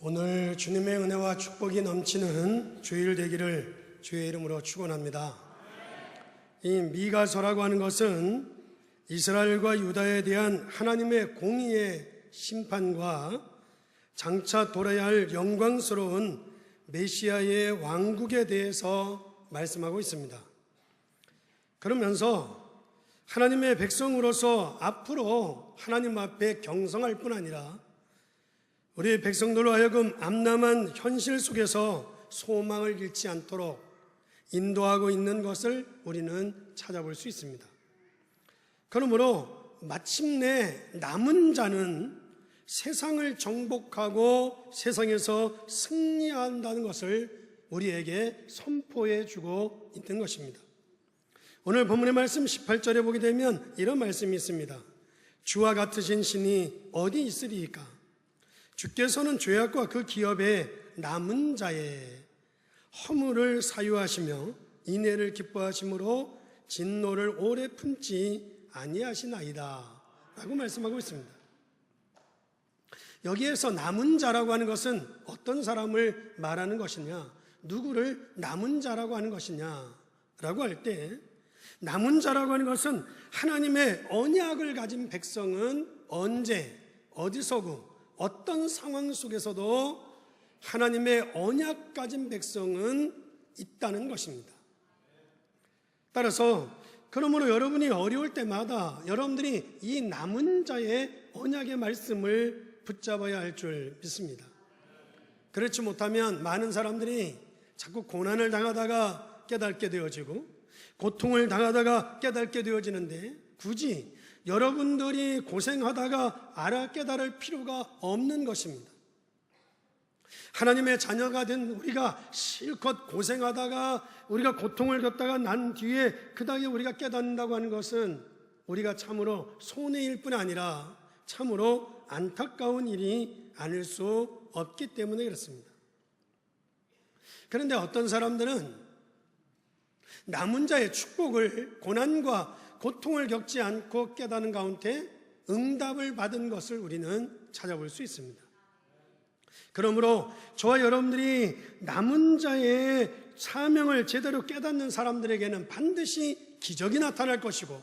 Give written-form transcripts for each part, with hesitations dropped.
오늘 주님의 은혜와 축복이 넘치는 주일 되기를 주의 이름으로 축원합니다. 이 미가서라고 하는 것은 이스라엘과 유다에 대한 하나님의 공의의 심판과 장차 돌아야 할 영광스러운 메시아의 왕국에 대해서 말씀하고 있습니다. 그러면서 하나님의 백성으로서 앞으로 하나님 앞에 경성할 뿐 아니라 우리 백성들로 하여금 암담한 현실 속에서 소망을 잃지 않도록 인도하고 있는 것을 우리는 찾아볼 수 있습니다. 그러므로 마침내 남은 자는 세상을 정복하고 세상에서 승리한다는 것을 우리에게 선포해 주고 있는 것입니다. 오늘 본문의 말씀 18절에 보게 되면 이런 말씀이 있습니다. 주와 같으신 신이 어디 있으리이까? 주께서는 죄악과 그 기업에 남은 자의 허물을 사유하시며 인애를 기뻐하심으로 진노를 오래 품지 아니하시나이다 라고 말씀하고 있습니다. 여기에서 남은 자라고 하는 것은 어떤 사람을 말하는 것이냐, 누구를 남은 자라고 하는 것이냐라고 할 때, 남은 자라고 하는 것은 하나님의 언약을 가진 백성은 언제, 어디서고 어떤 상황 속에서도 하나님의 언약 가진 백성은 있다는 것입니다. 따라서 그러므로 여러분이 어려울 때마다 여러분들이 이 남은 자의 언약의 말씀을 붙잡아야 할 줄 믿습니다. 그렇지 못하면 많은 사람들이 자꾸 고난을 당하다가 깨닫게 되어지고 고통을 당하다가 깨닫게 되어지는데, 굳이 여러분들이 고생하다가 알아 깨달을 필요가 없는 것입니다. 하나님의 자녀가 된 우리가 실컷 고생하다가 우리가 고통을 겪다가 난 뒤에 그 다음에 우리가 깨닫는다고 하는 것은 우리가 참으로 손해일 뿐 아니라 참으로 안타까운 일이 아닐 수 없기 때문에 그렇습니다. 그런데 어떤 사람들은 남은 자의 축복을 고난과 고통을 겪지 않고 깨닫는 가운데 응답을 받은 것을 우리는 찾아볼 수 있습니다. 그러므로 저와 여러분들이 남은 자의 사명을 제대로 깨닫는 사람들에게는 반드시 기적이 나타날 것이고,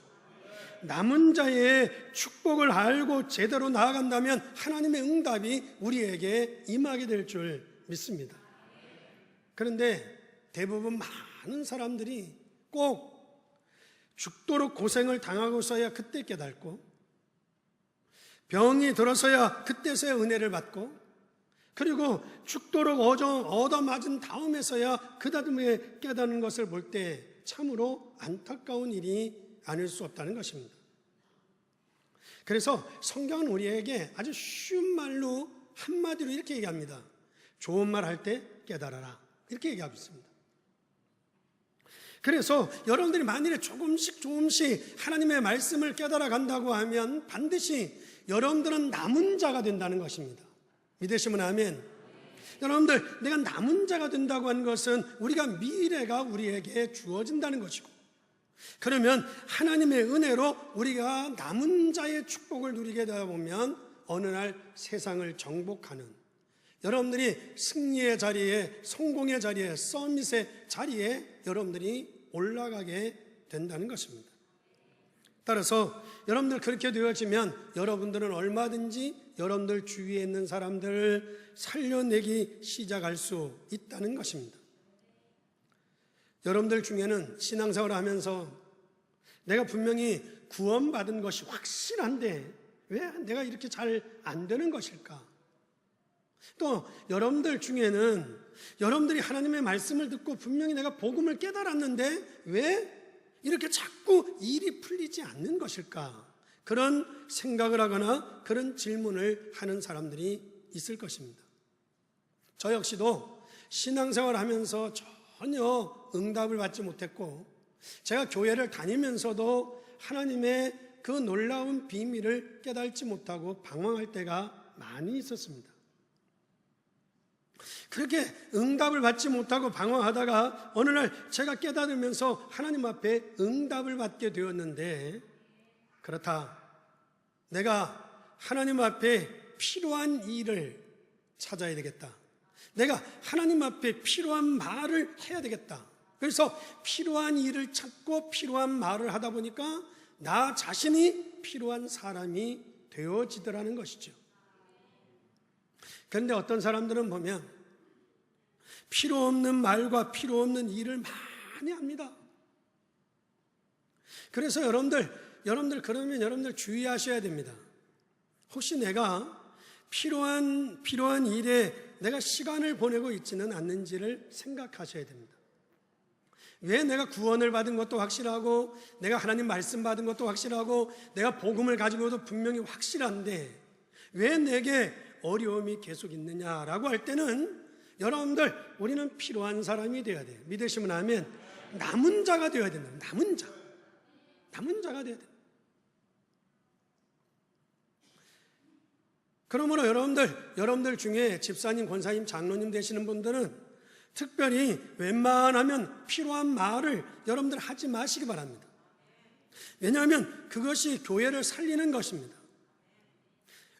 남은 자의 축복을 알고 제대로 나아간다면 하나님의 응답이 우리에게 임하게 될 줄 믿습니다. 그런데 대부분 많은 사람들이 꼭 죽도록 고생을 당하고서야 그때 깨닫고, 병이 들어서야 그때서야 은혜를 받고, 그리고 죽도록 얻어맞은 다음에서야 그 다음에 깨닫는 것을 볼 때 참으로 안타까운 일이 아닐 수 없다는 것입니다. 그래서 성경은 우리에게 아주 쉬운 말로 한마디로 이렇게 얘기합니다. 좋은 말 할 때 깨달아라, 이렇게 얘기하고 있습니다. 그래서 여러분들이 만일에 조금씩 하나님의 말씀을 깨달아 간다고 하면 반드시 여러분들은 남은 자가 된다는 것입니다. 믿으시면 아멘. 여러분들, 내가 남은 자가 된다고 하는 것은 우리가 미래가 우리에게 주어진다는 것이고, 그러면 하나님의 은혜로 우리가 남은 자의 축복을 누리게 되다 보면 어느 날 세상을 정복하는, 여러분들이 승리의 자리에, 성공의 자리에, 서밋의 자리에 여러분들이 올라가게 된다는 것입니다. 따라서 여러분들 그렇게 되어지면 여러분들은 얼마든지 여러분들 주위에 있는 사람들을 살려내기 시작할 수 있다는 것입니다. 여러분들 중에는 신앙생활을 하면서 내가 분명히 구원받은 것이 확실한데 왜 내가 이렇게 잘 안 되는 것일까? 또 여러분들 중에는 여러분들이 하나님의 말씀을 듣고 분명히 내가 복음을 깨달았는데 왜 이렇게 자꾸 일이 풀리지 않는 것일까? 그런 생각을 하거나 그런 질문을 하는 사람들이 있을 것입니다. 저 역시도 신앙생활을 하면서 전혀 응답을 받지 못했고, 제가 교회를 다니면서도 하나님의 그 놀라운 비밀을 깨닫지 못하고 방황할 때가 많이 있었습니다. 그렇게 응답을 받지 못하고 방황하다가 어느 날 제가 깨달으면서 하나님 앞에 응답을 받게 되었는데, 그렇다, 내가 하나님 앞에 필요한 일을 찾아야 되겠다. 내가 하나님 앞에 필요한 말을 해야 되겠다. 그래서 필요한 일을 찾고 필요한 말을 하다 보니까 나 자신이 필요한 사람이 되어지더라는 것이죠. 그런데 어떤 사람들은 보면 필요 없는 말과 필요 없는 일을 많이 합니다. 그래서 여러분들 그러면 여러분들 주의하셔야 됩니다. 혹시 내가 필요한 일에 내가 시간을 보내고 있지는 않는지를 생각하셔야 됩니다. 왜 내가 구원을 받은 것도 확실하고 내가 하나님 말씀 받은 것도 확실하고 내가 복음을 가지고도 분명히 확실한데 왜 내게 어려움이 계속 있느냐라고 할 때는 여러분들 우리는 필요한 사람이 되어야 돼요. 믿으시면 아멘. 남은 자가 되어야 된다. 남은 자가 되어야 돼요. 그러므로 여러분들 중에 집사님, 권사님, 장로님 되시는 분들은 특별히 웬만하면 필요한 말을 여러분들 하지 마시기 바랍니다. 왜냐하면 그것이 교회를 살리는 것입니다.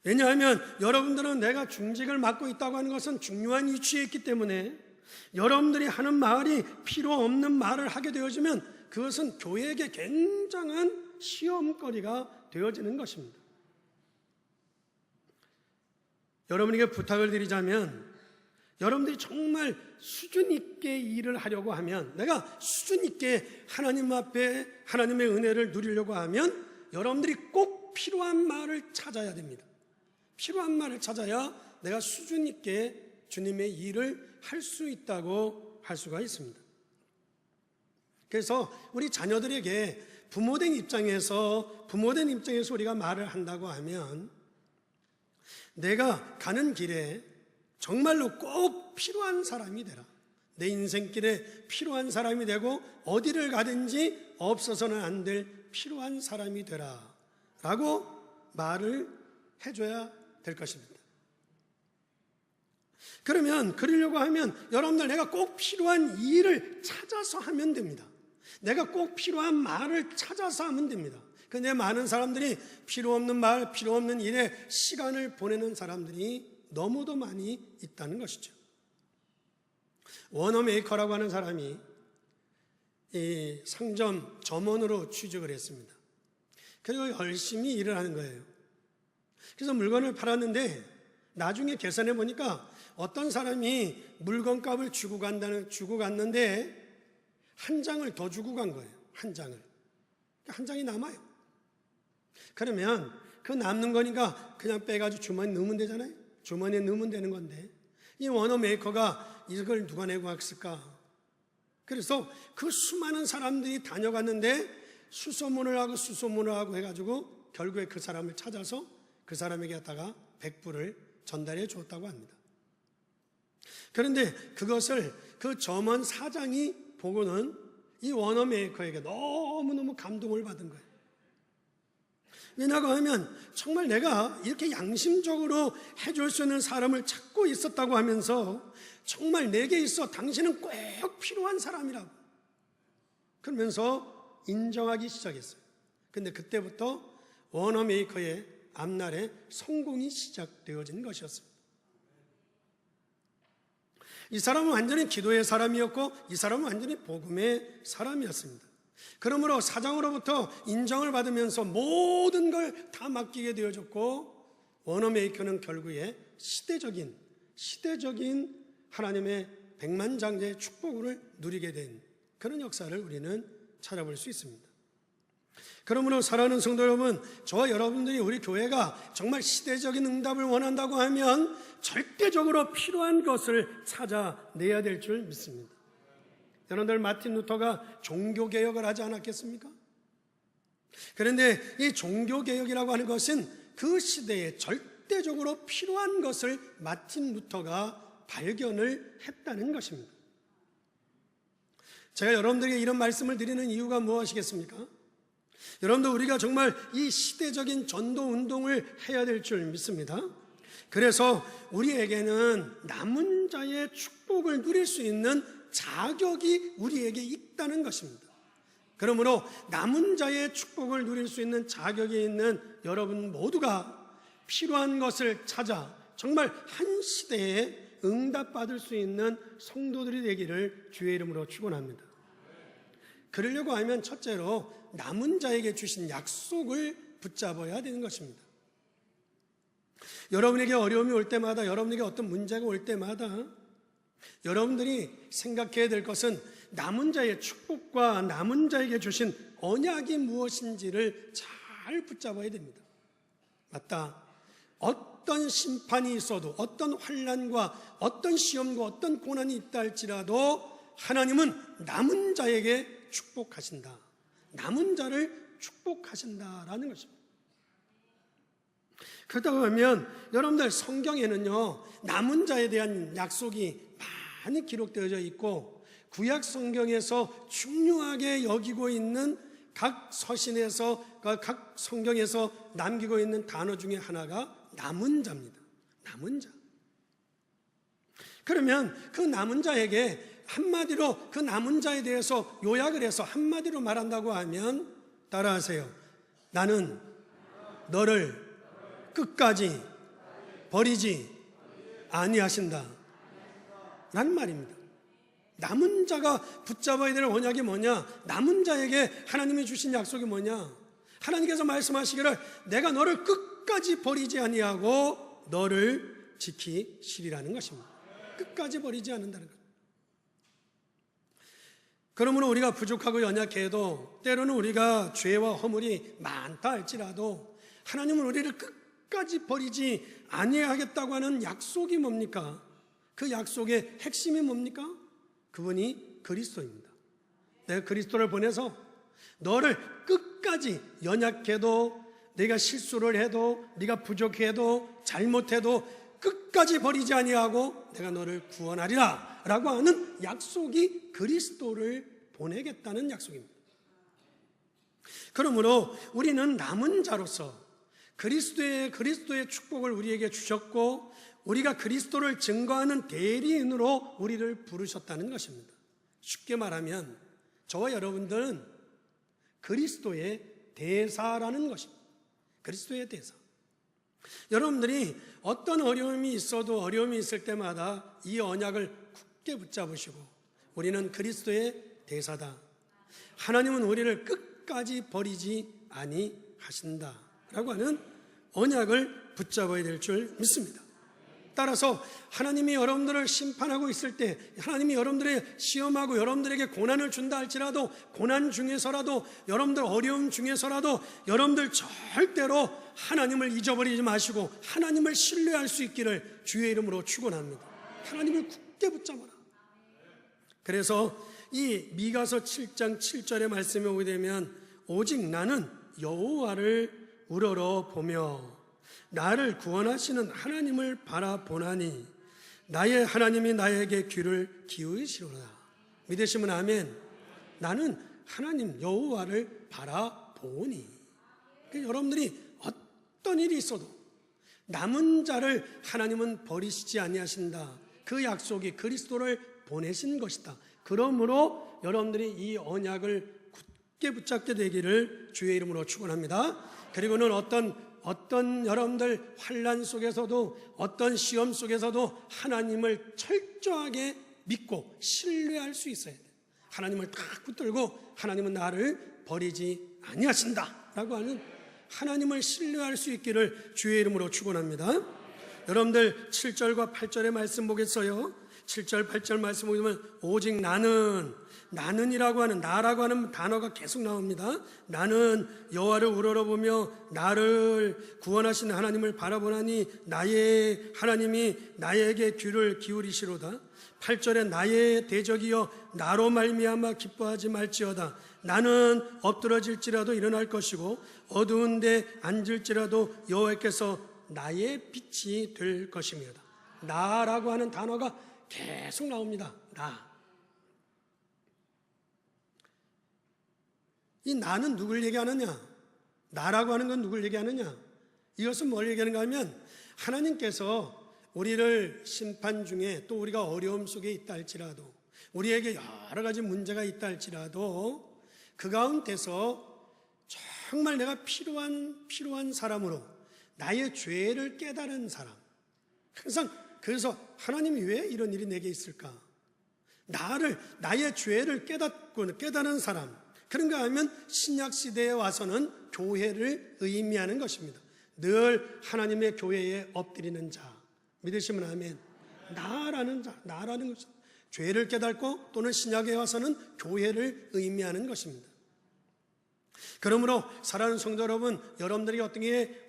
왜냐하면 여러분들은 내가 중직을 맡고 있다고 하는 것은 중요한 위치에 있기 때문에 여러분들이 하는 말이 필요 없는 말을 하게 되어지면 그것은 교회에게 굉장한 시험거리가 되어지는 것입니다. 여러분에게 부탁을 드리자면 여러분들이 정말 수준 있게 일을 하려고 하면 내가 수준 있게 하나님 앞에 하나님의 은혜를 누리려고 하면 여러분들이 꼭 필요한 말을 찾아야 됩니다. 필요한 말을 찾아야 내가 수준 있게 주님의 일을 할 수 있다고 할 수가 있습니다. 그래서 우리 자녀들에게 부모된 입장에서 우리가 말을 한다고 하면 내가 가는 길에 정말로 꼭 필요한 사람이 되라. 내 인생길에 필요한 사람이 되고 어디를 가든지 없어서는 안 될 필요한 사람이 되라 라고 말을 해줘야 될 것입니다. 그러면 그러려고 하면 여러분들 내가 꼭 필요한 일을 찾아서 하면 됩니다. 내가 꼭 필요한 말을 찾아서 하면 됩니다. 근데 많은 사람들이 필요 없는 말, 필요 없는 일에 시간을 보내는 사람들이 너무도 많이 있다는 것이죠. 워너메이커라고 하는 사람이 이 상점 점원으로 취직을 했습니다. 그리고 열심히 일을 하는 거예요. 그래서 물건을 팔았는데 나중에 계산해 보니까 어떤 사람이 물건값을 주고 갔는데 한 장을 더 주고 간 거예요. 한 장이 남아요. 그러면 그 남는 거니까 그냥 빼가지고 주머니에 넣으면 되잖아요. 주머니에 넣으면 되는 건데 이 워너메이커가 이걸 누가 내고 갔을까? 그래서 그 수많은 사람들이 다녀갔는데 수소문을 하고 해가지고 결국에 그 사람을 찾아서 그 사람에게 갖다가 100불을 전달해 줬다고 합니다. 그런데 그것을 그 점원 사장이 보고는 이 워너메이커에게 너무너무 감동을 받은 거예요. 왜냐고 하면 정말 내가 이렇게 양심적으로 해줄 수 있는 사람을 찾고 있었다고 하면서 정말 내게 있어 당신은 꼭 필요한 사람이라고 그러면서 인정하기 시작했어요. 근데 그때부터 워너메이커의 앞날에 성공이 시작되어진 것이었습니다. 이 사람은 완전히 기도의 사람이었고 이 사람은 완전히 복음의 사람이었습니다. 그러므로 사장으로부터 인정을 받으면서 모든 걸 다 맡기게 되어졌고 워너메이커는 결국에 시대적인 하나님의 백만장자의 축복을 누리게 된 그런 역사를 우리는 찾아볼 수 있습니다. 그러므로 사랑하는 성도 여러분, 저와 여러분들이 우리 교회가 정말 시대적인 응답을 원한다고 하면 절대적으로 필요한 것을 찾아내야 될 줄 믿습니다. 여러분들 마틴 루터가 종교개혁을 하지 않았겠습니까? 그런데 이 종교개혁이라고 하는 것은 그 시대에 절대적으로 필요한 것을 마틴 루터가 발견을 했다는 것입니다. 제가 여러분들에게 이런 말씀을 드리는 이유가 무엇이겠습니까? 여러분들 우리가 정말 이 시대적인 전도 운동을 해야 될 줄 믿습니다. 그래서 우리에게는 남은 자의 축복을 누릴 수 있는 자격이 우리에게 있다는 것입니다. 그러므로 남은 자의 축복을 누릴 수 있는 자격이 있는 여러분 모두가 필요한 것을 찾아 정말 한 시대에 응답받을 수 있는 성도들이 되기를 주의 이름으로 축원합니다. 그러려고 하면 첫째로 남은 자에게 주신 약속을 붙잡아야 되는 것입니다. 여러분에게 어려움이 올 때마다, 여러분에게 어떤 문제가 올 때마다 여러분들이 생각해야 될 것은 남은 자의 축복과 남은 자에게 주신 언약이 무엇인지를 잘 붙잡아야 됩니다. 맞다. 어떤 심판이 있어도, 어떤 환난과 어떤 시험과 어떤 고난이 있다 할지라도 하나님은 남은 자에게 축복하신다. 남은 자를 축복하신다라는 것입니다. 그렇다고 하면 여러분들 성경에는요, 남은 자에 대한 약속이 많이 기록되어져 있고, 구약 성경에서 중요하게 여기고 있는 각 서신에서, 각 성경에서 남기고 있는 단어 중에 하나가 남은 자입니다. 남은 자. 그러면 그 남은 자에게 한마디로 그 남은 자에 대해서 요약을 해서 한마디로 말한다고 하면 따라하세요. 나는 너를 끝까지 버리지 아니하신다 라는 말입니다. 남은 자가 붙잡아야 될 언약이 뭐냐? 남은 자에게 하나님이 주신 약속이 뭐냐? 하나님께서 말씀하시기를 내가 너를 끝까지 버리지 아니하고 너를 지키시리라는 것입니다. 끝까지 버리지 않는다는 것. 그러므로 우리가 부족하고 연약해도 때로는 우리가 죄와 허물이 많다 할지라도 하나님은 우리를 끝까지 버리지 아니하겠다고 하는 약속이 뭡니까? 그 약속의 핵심이 뭡니까? 그분이 그리스도입니다. 내가 그리스도를 보내서 너를 끝까지 연약해도, 내가 실수를 해도, 네가 부족해도, 잘못해도 끝까지 버리지 아니하고 내가 너를 구원하리라 라고 하는 약속이 그리스도를 보내겠다는 약속입니다. 그러므로 우리는 남은 자로서 그리스도의 축복을 우리에게 주셨고, 우리가 그리스도를 증거하는 대리인으로 우리를 부르셨다는 것입니다. 쉽게 말하면 저와 여러분들은 그리스도의 대사라는 것입니다. 그리스도의 대사. 여러분들이 어떤 어려움이 있어도 어려움이 있을 때마다 이 언약을 굳게 붙잡으시고 우리는 그리스도의 대사다. 하나님은 우리를 끝까지 버리지 아니하신다 라고 하는 언약을 붙잡아야 될 줄 믿습니다. 따라서 하나님이 여러분들을 심판하고 있을 때, 하나님이 여러분들의 시험하고 여러분들에게 고난을 준다 할지라도, 고난 중에서라도, 여러분들 어려움 중에서라도 여러분들 절대로 하나님을 잊어버리지 마시고 하나님을 신뢰할 수 있기를 주의 이름으로 축원합니다. 하나님을 굳게 붙잡아라. 그래서 이 미가서 7장 7절의 말씀에 오게 되면 오직 나는 여호와를 우러러 보며 나를 구원하시는 하나님을 바라보나니 나의 하나님이 나에게 귀를 기울이시로다. 믿으시면 아멘. 나는 하나님 여호와를 바라보니. 여러분들이 어떤 일이 있어도 남은 자를 하나님은 버리시지 아니하신다. 그 약속이 그리스도를 보내신 것이다. 그러므로 여러분들이 이 언약을 굳게 붙잡게 되기를 주의 이름으로 축원합니다. 그리고는 어떤 여러분들 환난 속에서도, 어떤 시험 속에서도 하나님을 철저하게 믿고 신뢰할 수 있어야 돼요. 하나님을 딱 붙들고 하나님은 나를 버리지 아니하신다 라고 하는 하나님을 신뢰할 수 있기를 주의 이름으로 축원합니다. 여러분들 7절과 8절의 말씀 보겠어요? 7절 8절 말씀 보면 오직 나는이라고 하는, 나라고 하는 단어가 계속 나옵니다. 나는 여호와를 우러러보며 나를 구원하신 하나님을 바라보나니 나의 하나님이 나에게 귀를 기울이시로다. 8절에 나의 대적이여 나로 말미암아 기뻐하지 말지어다. 나는 엎드러질지라도 일어날 것이고 어두운 데 앉을지라도 여호와께서 나의 빛이 될 것입니다. 나라고 하는 단어가 계속 나옵니다. 이 나는 누굴 얘기하느냐? 나라고 하는 건 누굴 얘기하느냐? 이것은 뭘 얘기하는가 하면 하나님께서 우리를 심판 중에, 또 우리가 어려움 속에 있다 할지라도, 우리에게 여러 가지 문제가 있다 할지라도 그 가운데서 정말 내가 필요한 사람으로, 나의 죄를 깨달은 사람, 항상 그래서 하나님이 왜 이런 일이 내게 있을까? 나의 죄를 깨닫는 사람, 그런가 하면 신약시대에 와서는 교회를 의미하는 것입니다. 늘 하나님의 교회에 엎드리는 자, 믿으시면 아멘. 나라는 것입니다. 죄를 깨닫고 또는 신약에 와서는 교회를 의미하는 것입니다. 그러므로 사랑하는 성도 여러분, 여러분들이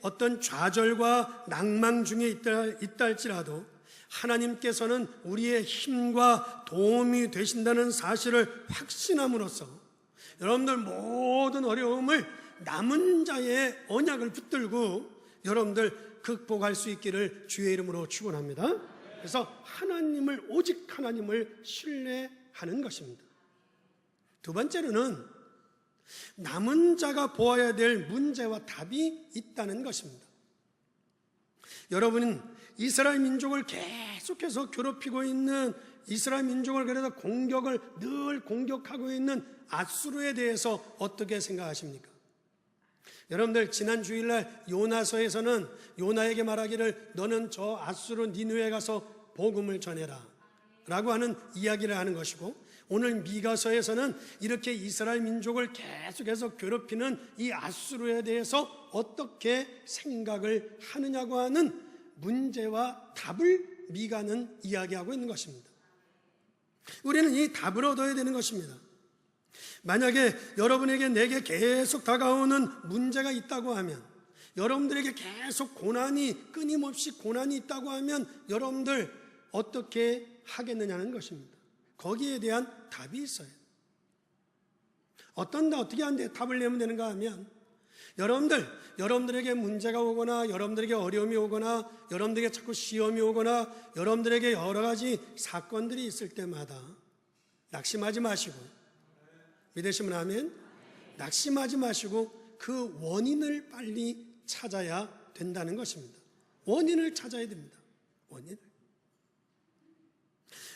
어떤 좌절과 낭망 중에 있다 할지라도 하나님께서는 우리의 힘과 도움이 되신다는 사실을 확신함으로써 여러분들 모든 어려움을 남은 자의 언약을 붙들고 여러분들 극복할 수 있기를 주의 이름으로 축원합니다. 그래서 오직 하나님을 신뢰하는 것입니다. 두 번째로는 남은 자가 보아야 될 문제와 답이 있다는 것입니다. 여러분은 이스라엘 민족을 계속해서 괴롭히고 있는 이스라엘 민족을 그래서 늘 공격하고 있는 앗수르에 대해서 어떻게 생각하십니까? 여러분들 지난 주일날 요나서에서는 요나에게 말하기를 너는 저 앗수르 니느웨에 가서 복음을 전해라 라고 하는 이야기를 하는 것이고, 오늘 미가서에서는 이렇게 이스라엘 민족을 계속해서 괴롭히는 이 앗수르에 대해서 어떻게 생각을 하느냐고 하는 문제와 답을 미가는 이야기하고 있는 것입니다. 우리는 이 답을 얻어야 되는 것입니다. 만약에 여러분에게 내게 계속 다가오는 문제가 있다고 하면, 여러분들에게 계속 끊임없이 고난이 있다고 하면 여러분들 어떻게 하겠느냐는 것입니다. 거기에 대한 답이 있어요. 어떻게 하는데 답을 내면 되는가 하면, 여러분들에게 문제가 오거나 여러분들에게 어려움이 오거나 여러분들에게 자꾸 시험이 오거나 여러분들에게 여러 가지 사건들이 있을 때마다 낙심하지 마시고, 믿으시면 아멘. 낙심하지 마시고 그 원인을 빨리 찾아야 된다는 것입니다. 원인을 찾아야 됩니다. 원인을.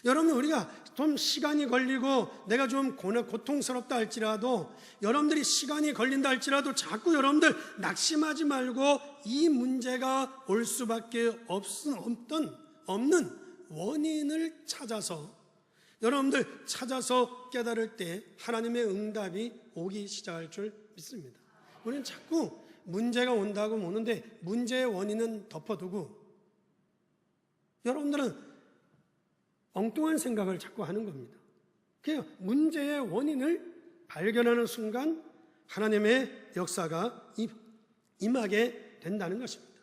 여러분, 우리가 좀 시간이 걸리고 내가 좀 고통스럽다 할지라도, 여러분들이 시간이 걸린다 할지라도 자꾸 여러분들 낙심하지 말고 이 문제가 올 수밖에 없는 원인을 여러분들 찾아서 깨달을 때 하나님의 응답이 오기 시작할 줄 믿습니다. 우리는 자꾸 문제가 온다고 오는데 문제의 원인은 덮어두고 여러분들은 엉뚱한 생각을 자꾸 하는 겁니다. 그냥 문제의 원인을 발견하는 순간 하나님의 역사가 임하게 된다는 것입니다.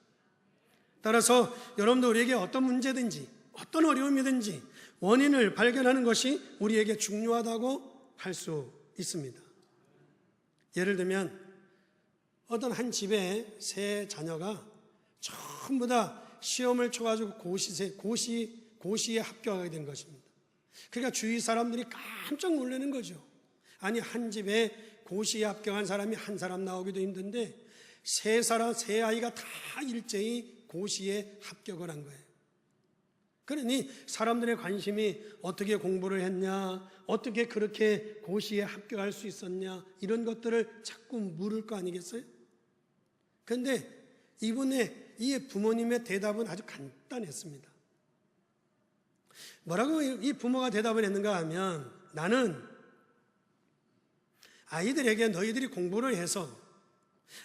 따라서 여러분도 우리에게 어떤 문제든지 어떤 어려움이든지 원인을 발견하는 것이 우리에게 중요하다고 할 수 있습니다. 예를 들면 어떤 한 집에 세 자녀가 전부 다 시험을 쳐가지고 고시에 합격하게 된 것입니다. 그러니까 주위 사람들이 깜짝 놀라는 거죠. 아니, 한 집에 고시에 합격한 사람이 한 사람 나오기도 힘든데 세 아이가 다 일제히 고시에 합격을 한 거예요. 그러니 사람들의 관심이 어떻게 공부를 했냐, 어떻게 그렇게 고시에 합격할 수 있었냐, 이런 것들을 자꾸 물을 거 아니겠어요? 그런데 이 부모님의 대답은 아주 간단했습니다. 뭐라고 이 부모가 대답을 했는가 하면, 나는 아이들에게 너희들이 공부를 해서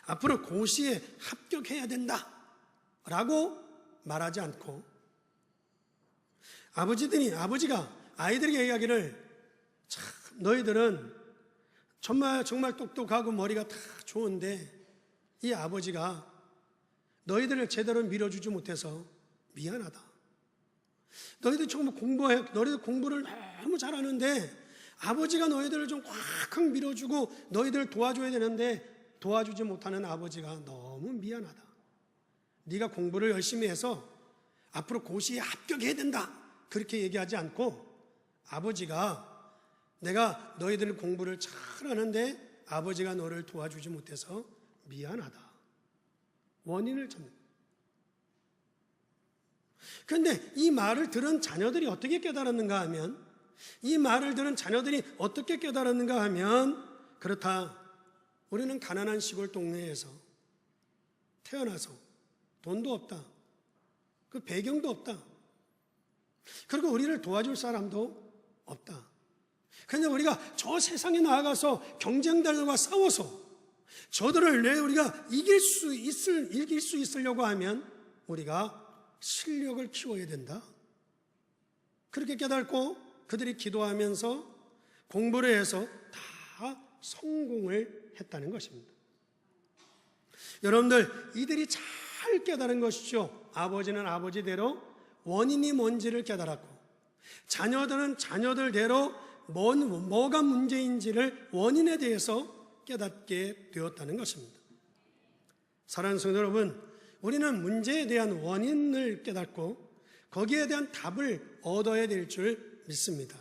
앞으로 고시에 합격해야 된다 라고 말하지 않고, 아버지가 아이들에게 얘기하기를, 참 너희들은 정말 똑똑하고 머리가 다 좋은데 이 아버지가 너희들을 제대로 밀어주지 못해서 미안하다. 너희들 정말 너희들 공부를 너무 잘하는데 아버지가 너희들을 좀 확 밀어주고 너희들을 도와줘야 되는데 도와주지 못하는 아버지가 너무 미안하다. 네가 공부를 열심히 해서 앞으로 고시에 합격해야 된다. 그렇게 얘기하지 않고, 아버지가 내가 너희들 공부를 잘하는데 아버지가 너를 도와주지 못해서 미안하다. 원인을 찾는 거예요. 그런데 이 말을 들은 자녀들이 어떻게 깨달았는가 하면, 그렇다. 우리는 가난한 시골 동네에서 태어나서 돈도 없다. 그 배경도 없다. 그리고 우리를 도와줄 사람도 없다. 그냥 우리가 저 세상에 나아가서 경쟁자들과 싸워서 저들을 우리가 이길 수 있으려고 하면 우리가 실력을 키워야 된다. 그렇게 깨닫고 그들이 기도하면서 공부를 해서 다 성공을 했다는 것입니다. 여러분들, 이들이 잘 깨달은 것이죠. 아버지는 아버지대로 원인이 뭔지를 깨달았고, 자녀들은 자녀들대로 뭐가 문제인지를 원인에 대해서 깨닫게 되었다는 것입니다. 사랑하는 성도 여러분, 우리는 문제에 대한 원인을 깨닫고 거기에 대한 답을 얻어야 될 줄 믿습니다.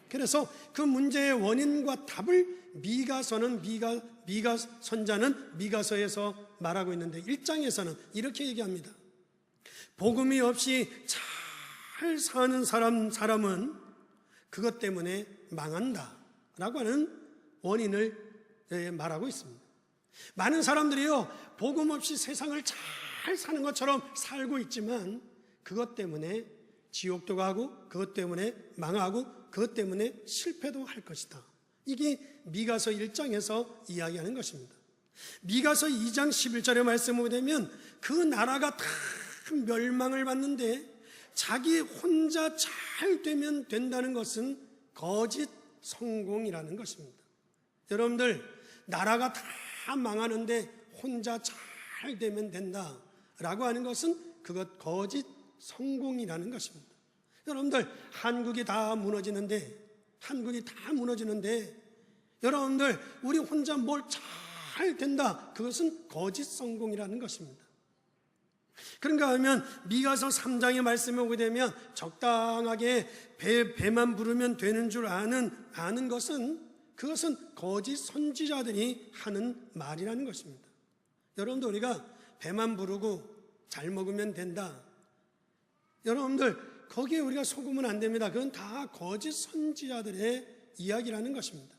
그래서 그 문제의 원인과 답을 미가 선자는 미가서에서 말하고 있는데 1장에서는 이렇게 얘기합니다. 복음이 없이 잘 사는 사람은 그것 때문에 망한다 라고 하는 원인을 말하고 있습니다. 많은 사람들이요, 복음 없이 세상을 잘 사는 것처럼 살고 있지만 그것 때문에 지옥도 가고, 그것 때문에 망하고, 그것 때문에 실패도 할 것이다. 이게 미가서 1장에서 이야기하는 것입니다. 미가서 2장 11절의 말씀을 보면 그 나라가 다 멸망을 받는데 자기 혼자 잘 되면 된다는 것은 거짓 성공이라는 것입니다. 여러분들, 나라가 다 망하는데 혼자 잘 되면 된다라고 하는 것은 그것 거짓 성공이라는 것입니다. 여러분들, 한국이 다 무너지는데 여러분들, 우리 혼자 뭘 잘 된다, 그것은 거짓 성공이라는 것입니다. 그런가 하면 미가서 3장의 말씀에 오게 되면 적당하게 배만 부르면 되는 줄 아는 것은 그것은 거짓 선지자들이 하는 말이라는 것입니다. 여러분들, 우리가 배만 부르고 잘 먹으면 된다, 여러분들, 거기에 우리가 속으면 안 됩니다. 그건 다 거짓 선지자들의 이야기라는 것입니다.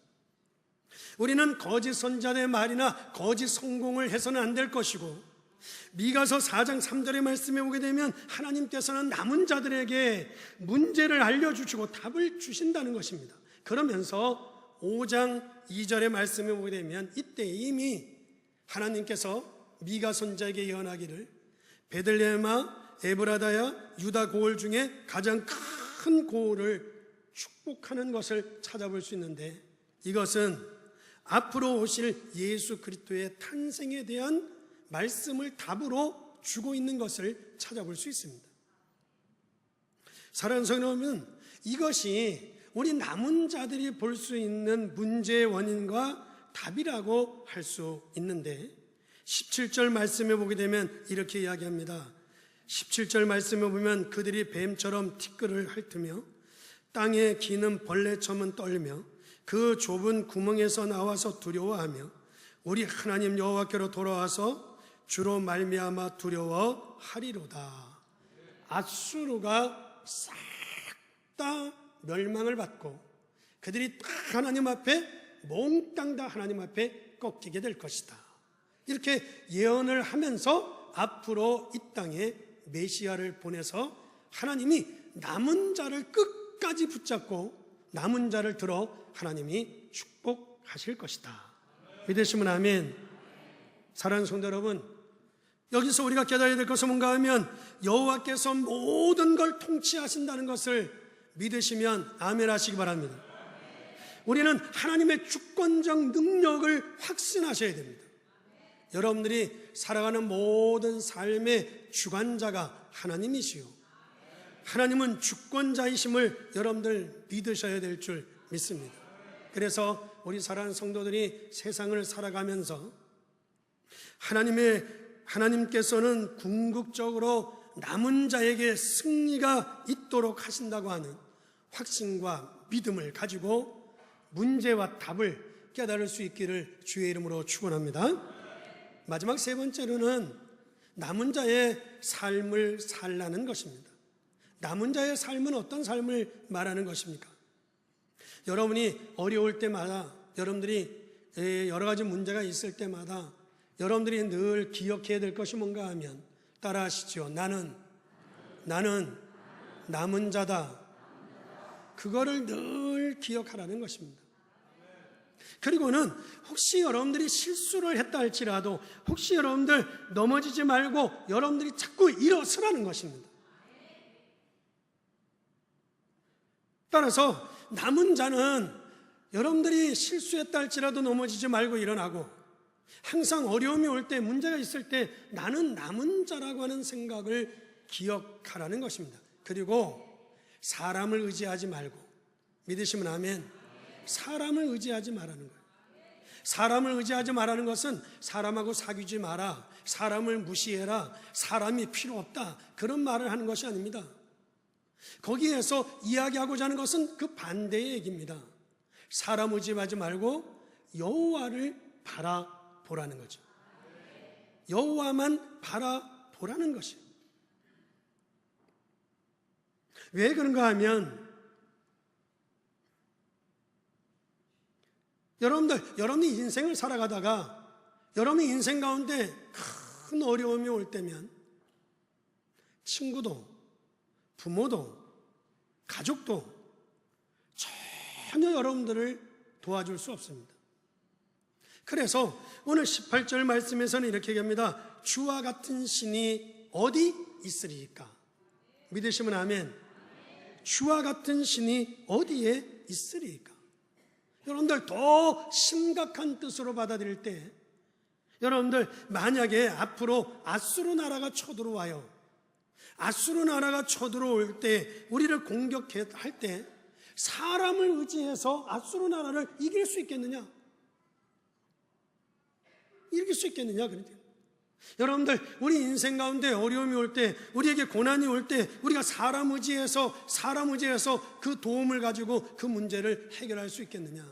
우리는 거짓 선지자들의 말이나 거짓 성공을 해서는 안 될 것이고, 미가서 4장 3절의 말씀에 오게 되면 하나님께서는 남은 자들에게 문제를 알려주시고 답을 주신다는 것입니다. 그러면서 5장 2절의 말씀에 오게 되면 이때 이미 하나님께서 미가 선지자에게 예언하기를 베들레헴아 에브라다야 유다 고을 중에 가장 큰 고을을 축복하는 것을 찾아볼 수 있는데, 이것은 앞으로 오실 예수 그리스도의 탄생에 대한 말씀을 답으로 주고 있는 것을 찾아볼 수 있습니다. 사랑하는 성도 여러분, 이것이 우리 남은 자들이 볼 수 있는 문제의 원인과 답이라고 할 수 있는데, 17절 말씀에 보게 되면 이렇게 이야기합니다. 17절 말씀에 보면 그들이 뱀처럼 티끌을 핥으며 땅에 기는 벌레처럼 떨며 그 좁은 구멍에서 나와서 두려워하며 우리 하나님 여호와께로 돌아와서 주로 말미암아 두려워하리로다. 앗수르가 싹 다 멸망을 받고 그들이 다 하나님 앞에 몽땅 다 하나님 앞에 꺾이게 될 것이다. 이렇게 예언을 하면서 앞으로 이 땅에 메시아를 보내서 하나님이 남은 자를 끝까지 붙잡고 남은 자를 들어 하나님이 축복하실 것이다. 믿으시면 아멘. 사랑하는 성도 여러분, 여기서 우리가 깨달아야 될 것은 뭔가 하면 여호와께서 모든 걸 통치하신다는 것을 믿으시면 아멘 하시기 바랍니다. 우리는 하나님의 주권적 능력을 확신하셔야 됩니다. 여러분들이 살아가는 모든 삶의 주관자가 하나님이시요, 하나님은 주권자이심을 여러분들 믿으셔야 될 줄 믿습니다. 그래서 우리 사랑하는 성도들이 세상을 살아가면서 하나님께서는 궁극적으로 남은 자에게 승리가 있도록 하신다고 하는 확신과 믿음을 가지고 문제와 답을 깨달을 수 있기를 주의 이름으로 축원합니다. 마지막 세 번째로는 남은 자의 삶을 살라는 것입니다. 남은 자의 삶은 어떤 삶을 말하는 것입니까? 여러분이 어려울 때마다, 여러분들이 여러 가지 문제가 있을 때마다 여러분들이 늘 기억해야 될 것이 뭔가 하면 따라 하시죠. 나는 나는 남은 자다. 그거를 늘 기억하라는 것입니다. 그리고는 혹시 여러분들이 실수를 했다 할지라도 혹시 여러분들 넘어지지 말고 여러분들이 자꾸 일어서라는 것입니다. 따라서 남은 자는 여러분들이 실수했다 할지라도 넘어지지 말고 일어나고, 항상 어려움이 올 때, 문제가 있을 때 나는 남은 자라고 하는 생각을 기억하라는 것입니다. 그리고 사람을 의지하지 말고, 믿으시면 아멘, 사람을 의지하지 말라는 거예요. 사람을 의지하지 말라는 것은 사람하고 사귀지 마라, 사람을 무시해라, 사람이 필요 없다, 그런 말을 하는 것이 아닙니다. 거기에서 이야기하고자 하는 것은 그 반대의 얘기입니다. 사람 의지하지 말고 여호와를 바라보라는 거죠. 여호와만 바라보라는 것이에요. 왜 그런가 하면 여러분이 인생을 살아가다가 여러분의 인생 가운데 큰 어려움이 올 때면 친구도 부모도 가족도 전혀 여러분들을 도와줄 수 없습니다. 그래서 오늘 18절 말씀에서는 이렇게 얘기합니다. 주와 같은 신이 어디 있으리까? 믿으시면 아멘. 주와 같은 신이 어디에 있으리까? 여러분들 더 심각한 뜻으로 받아들일 때, 여러분들 만약에 앞으로 아수르 나라가 쳐들어와요. 아수르 나라가 쳐들어올 때, 우리를 공격할 때 사람을 의지해서 아수르 나라를 이길 수 있겠느냐? 이길 수 있겠느냐? 그런데 여러분들, 우리 인생 가운데 어려움이 올 때, 우리에게 고난이 올 때 우리가 사람 의지해서 그 도움을 가지고 그 문제를 해결할 수 있겠느냐?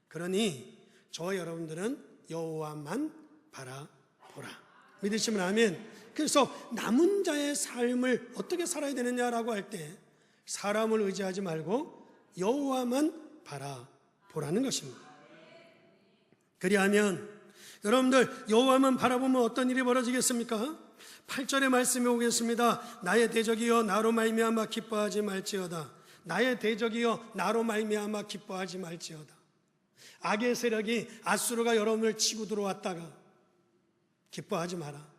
그러니 저와 여러분들은 여호와만 바라보라. 믿으시면 아멘. 그래서 남은 자의 삶을 어떻게 살아야 되느냐라고 할 때 사람을 의지하지 말고 여호와만 바라보라는 것입니다. 그리하면 여러분들 여호와만 바라보면 어떤 일이 벌어지겠습니까? 8절의 말씀에 오겠습니다. 나의 대적이여 나로 말미암아 기뻐하지 말지어다. 나의 대적이여 나로 말미암아 기뻐하지 말지어다. 악의 세력이 아수르가 여러분을 치고 들어왔다가 기뻐하지 마라.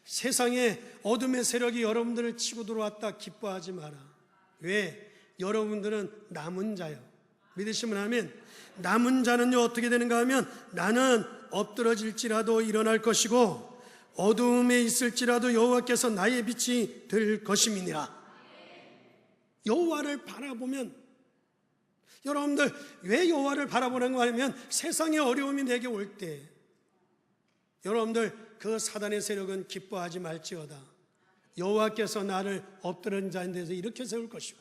세상에 어둠의 세력이 여러분들을 치고 들어왔다 기뻐하지 마라. 왜? 여러분들은 남은 자요. 믿으시면 아멘. 남은 자는요 어떻게 되는가 하면 나는 엎드러질지라도 일어날 것이고 어두움에 있을지라도 여호와께서 나의 빛이 될 것임이니라. 여호와를 바라보면, 여러분들 왜 여호와를 바라보는 거 하면 세상의 어려움이 내게 올 때 여러분들 그 사단의 세력은 기뻐하지 말지어다. 여호와께서 나를 엎드린 자인 데서 이렇게 세울 것이고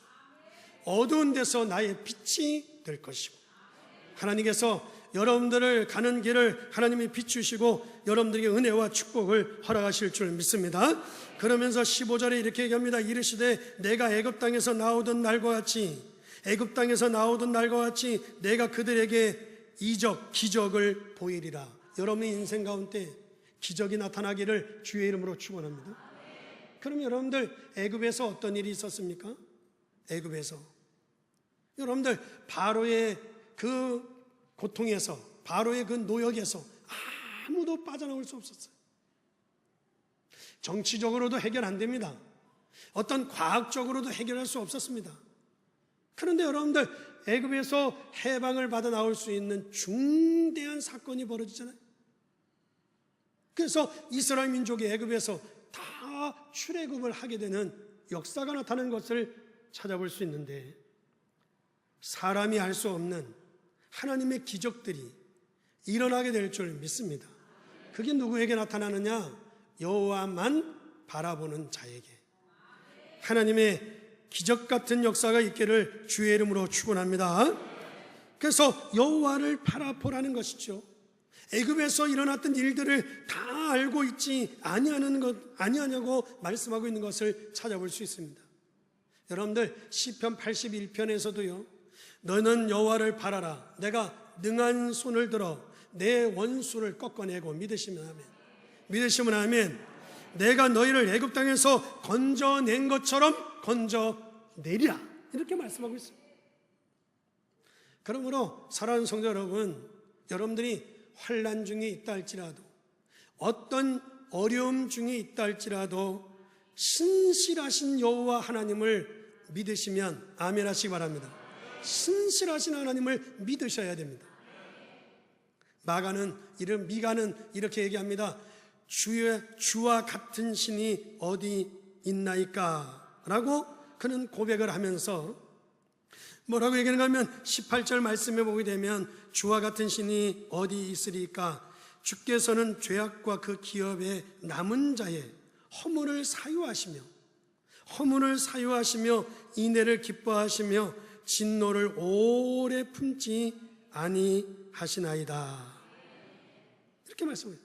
어두운 데서 나의 빛이 될 것이고, 하나님께서 여러분들을 가는 길을 하나님이 비추시고 여러분들에게 은혜와 축복을 허락하실 줄 믿습니다. 그러면서 15절에 이렇게 얘기합니다. 이르시되 내가 애굽 땅에서 나오던 날과 같이 내가 그들에게 이적 기적을 보이리라. 여러분의 인생 가운데 기적이 나타나기를 주의 이름으로 축원합니다. 그럼 여러분들 애굽에서 어떤 일이 있었습니까? 애굽에서 여러분들 바로의 그 고통에서, 바로의 그 노역에서 아무도 빠져나올 수 없었어요. 정치적으로도 해결 안 됩니다. 어떤 과학적으로도 해결할 수 없었습니다. 그런데 여러분들 애굽에서 해방을 받아 나올 수 있는 중대한 사건이 벌어지잖아요. 그래서 이스라엘 민족이 애굽에서 다 출애굽을 하게 되는 역사가 나타나는 것을 찾아볼 수 있는데, 사람이 알 수 없는 하나님의 기적들이 일어나게 될 줄 믿습니다. 그게 누구에게 나타나느냐? 여호와만 바라보는 자에게 하나님의 기적 같은 역사가 있기를 주의 이름으로 축원합니다. 그래서 여호와를 바라보라는 것이죠. 애굽에서 일어났던 일들을 다 알고 있지 아니하냐고 말씀하고 있는 것을 찾아볼 수 있습니다. 여러분들 시편 81편에서도요, 너는 여호와를 바라라. 내가 능한 손을 들어 내 원수를 꺾어내고. 믿으시면 아멘. 믿으시면 아멘. 내가 너희를 애굽 땅에서 건져낸 것처럼 건져내리라, 이렇게 말씀하고 있습니다. 그러므로 사랑하는 성도 여러분, 여러분들이 환난 중에 있다 할지라도, 어떤 어려움 중에 있다 할지라도 신실하신 여호와 하나님을 믿으시면 아멘 하시기 바랍니다. 신실하신 하나님을 믿으셔야 됩니다. 미가는 이렇게 얘기합니다. 주와 같은 신이 어디 있나이까? 라고 그는 고백을 하면서 뭐라고 얘기하는가 하면 18절 말씀에 보게 되면 주와 같은 신이 어디 있으리까? 주께서는 죄악과 그 기업에 남은 자의 허물을 사유하시며 인애를 기뻐하시며 진노를 오래 품지 아니하시나이다, 이렇게 말씀해요.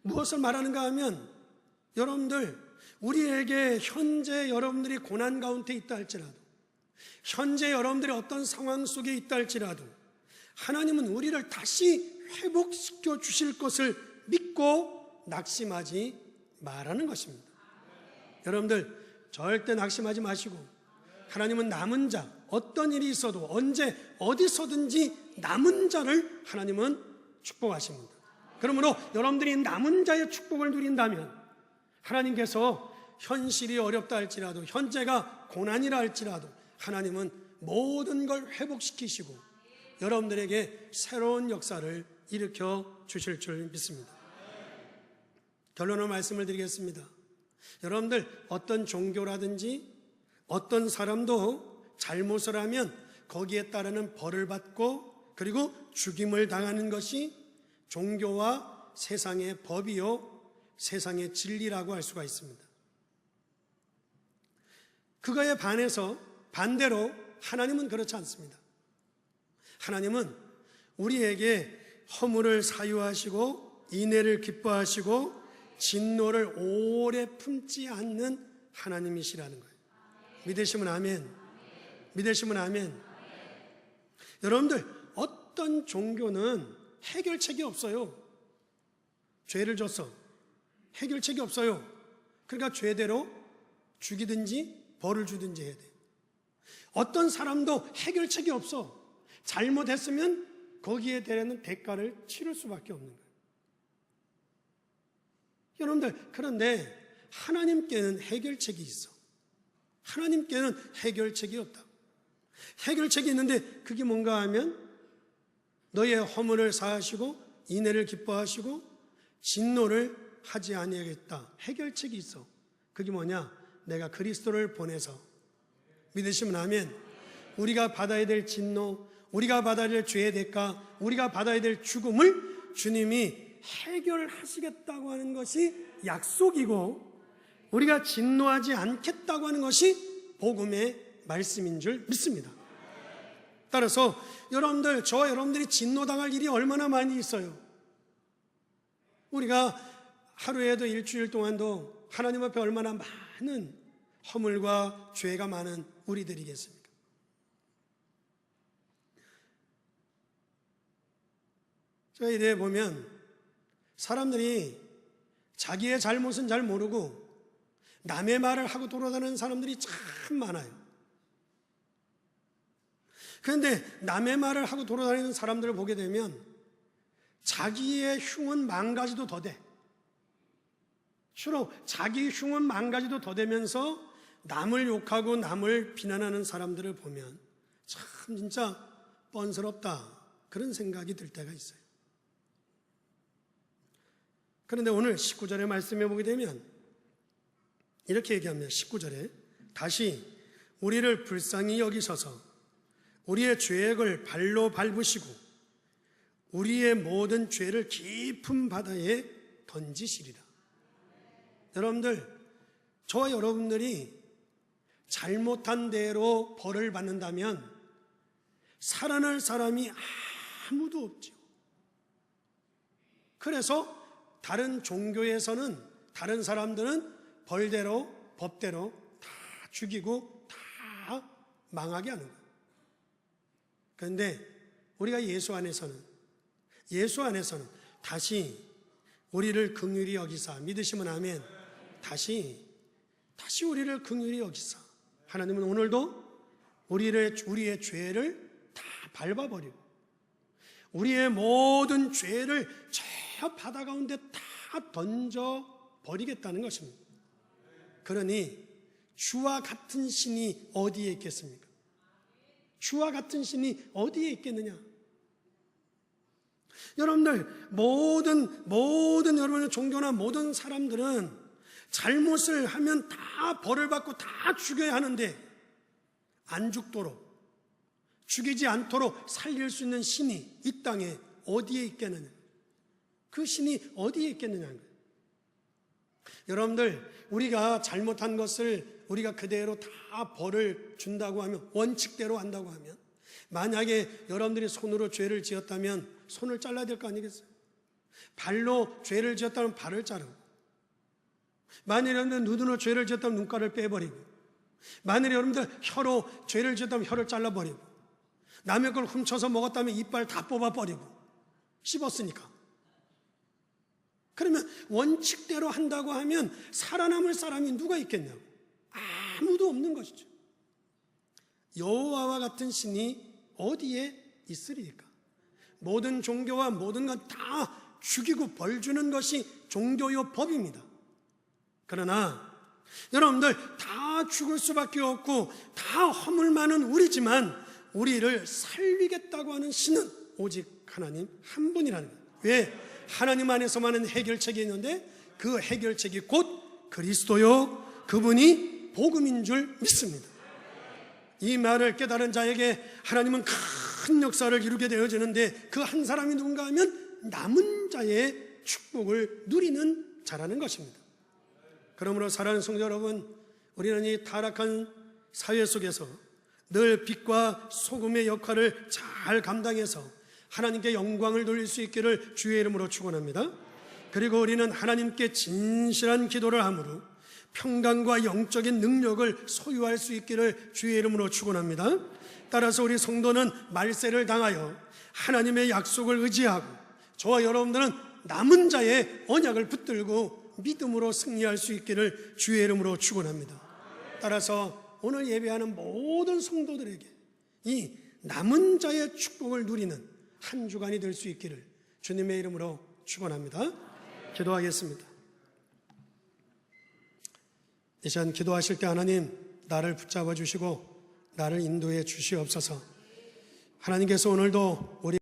무엇을 말하는가 하면, 여러분들, 우리에게 현재 여러분들이 고난 가운데 있다 할지라도, 현재 여러분들이 어떤 상황 속에 있다 할지라도 하나님은 우리를 다시 회복시켜 주실 것을 믿고 낙심하지 말라는 것입니다. 여러분들 절대 낙심하지 마시고, 하나님은 남은 자, 어떤 일이 있어도 언제 어디서든지 남은 자를 하나님은 축복하십니다. 그러므로 여러분들이 남은 자의 축복을 누린다면 하나님께서 현실이 어렵다 할지라도, 현재가 고난이라 할지라도 하나님은 모든 걸 회복시키시고 여러분들에게 새로운 역사를 일으켜 주실 줄 믿습니다. 결론의 말씀을 드리겠습니다. 여러분들, 어떤 종교라든지 어떤 사람도 잘못을 하면 거기에 따르는 벌을 받고 그리고 죽임을 당하는 것이 종교와 세상의 법이요, 세상의 진리라고 할 수가 있습니다. 그거에 반대로 하나님은 그렇지 않습니다. 하나님은 우리에게 허물을 사유하시고 인애를 기뻐하시고 진노를 오래 품지 않는 하나님이시라는 거예요. 믿으시면 아멘. 믿으시면 아멘. 여러분들, 어떤 종교는 해결책이 없어요. 죄를 졌어, 해결책이 없어요. 그러니까 죄대로 죽이든지 벌을 주든지 해야 돼요. 어떤 사람도 해결책이 없어. 잘못했으면 거기에 대한 대가를 치를 수밖에 없는 거예요. 여러분들, 그런데 하나님께는 해결책이 있어. 하나님께는 해결책이 없다. 해결책이 있는데 그게 뭔가 하면 너의 허물을 사하시고 인애를 기뻐하시고 진노를 하지 아니하겠다. 해결책이 있어. 그게 뭐냐? 내가 그리스도를 보내서, 믿으시면 아멘. 우리가 받아야 될 진노, 우리가 받아야 될 죄의 대가, 우리가 받아야 될 죽음을 주님이 해결하시겠다고 하는 것이 약속이고, 우리가 진노하지 않겠다고 하는 것이 복음의 말씀인 줄 믿습니다. 따라서 여러분들, 저와 여러분들이 진노당할 일이 얼마나 많이 있어요. 우리가 하루에도 일주일 동안도 하나님 앞에 얼마나 많은 허물과 죄가 많은 우리들이겠습니까? 제가 이래 보면 사람들이 자기의 잘못은 잘 모르고 남의 말을 하고 돌아다니는 사람들이 참 많아요. 그런데 남의 말을 하고 돌아다니는 사람들을 보게 되면 자기의 흉은 만 가지도 더 돼. 주로 자기 흉은 만 가지도 더 되면서 남을 욕하고 남을 비난하는 사람들을 보면 참 진짜 뻔스럽다, 그런 생각이 들 때가 있어요. 그런데 오늘 19절의 말씀에 보게 되면 이렇게 얘기합니다. 19절에 다시 우리를 불쌍히 여기셔서 우리의 죄악을 발로 밟으시고 우리의 모든 죄를 깊은 바다에 던지시리라. 여러분들, 저와 여러분들이 잘못한 대로 벌을 받는다면 살아날 사람이 아무도 없죠. 그래서 다른 종교에서는, 다른 사람들은 벌대로, 법대로 다 죽이고 다 망하게 하는 거예요. 그런데 우리가 예수 안에서는 다시 우리를 긍휼히 여기사, 믿으시면 아멘. 다시 우리를 긍휼히 여기사, 하나님은 오늘도 우리의 죄를 다 밟아버리고 우리의 모든 죄를 저 바다 가운데 다 던져버리겠다는 것입니다. 그러니 주와 같은 신이 어디에 있겠습니까? 주와 같은 신이 어디에 있겠느냐? 여러분들, 모든 여러분의 종교나 모든 사람들은 잘못을 하면 다 벌을 받고 다 죽여야 하는데 안 죽도록, 죽이지 않도록 살릴 수 있는 신이 이 땅에 어디에 있겠느냐? 그 신이 어디에 있겠느냐는 거예요. 여러분들, 우리가 잘못한 것을 우리가 그대로 다 벌을 준다고 하면, 원칙대로 한다고 하면, 만약에 여러분들이 손으로 죄를 지었다면 손을 잘라야 될 거 아니겠어요? 발로 죄를 지었다면 발을 자르고, 만일 여러분들 눈으로 죄를 지었다면 눈가를 빼버리고, 만일 여러분들 혀로 죄를 지었다면 혀를 잘라버리고, 남의 걸 훔쳐서 먹었다면 이빨 다 뽑아버리고, 씹었으니까. 그러면 원칙대로 한다고 하면 살아남을 사람이 누가 있겠냐고? 아무도 없는 것이죠. 여호와와 같은 신이 어디에 있으리까? 모든 종교와 모든 것 다 죽이고 벌 주는 것이 종교요 법입니다. 그러나 여러분들, 다 죽을 수밖에 없고 다 허물 많은 우리지만 우리를 살리겠다고 하는 신은 오직 하나님 한 분이라는 거예요. 왜? 하나님 안에서만은 해결책이 있는데 그 해결책이 곧 그리스도요, 그분이 복음인 줄 믿습니다. 이 말을 깨달은 자에게 하나님은 큰 역사를 이루게 되어지는데 그 한 사람이 누군가 하면 남은 자의 축복을 누리는 자라는 것입니다. 그러므로 사랑하는 성도 여러분, 우리는 이 타락한 사회 속에서 늘 빛과 소금의 역할을 잘 감당해서 하나님께 영광을 돌릴 수 있기를 주의 이름으로 축원합니다. 그리고 우리는 하나님께 진실한 기도를 함으로 평강과 영적인 능력을 소유할 수 있기를 주의 이름으로 축원합니다. 따라서 우리 성도는 말세를 당하여 하나님의 약속을 의지하고 저와 여러분들은 남은 자의 언약을 붙들고 믿음으로 승리할 수 있기를 주의 이름으로 축원합니다. 따라서 오늘 예배하는 모든 성도들에게 이 남은 자의 축복을 누리는 한 주간이 될 수 있기를 주님의 이름으로 축원합니다. 기도하겠습니다. 이 시간 기도하실 때 하나님, 나를 붙잡아 주시고 나를 인도해 주시옵소서. 하나님께서 오늘도 우리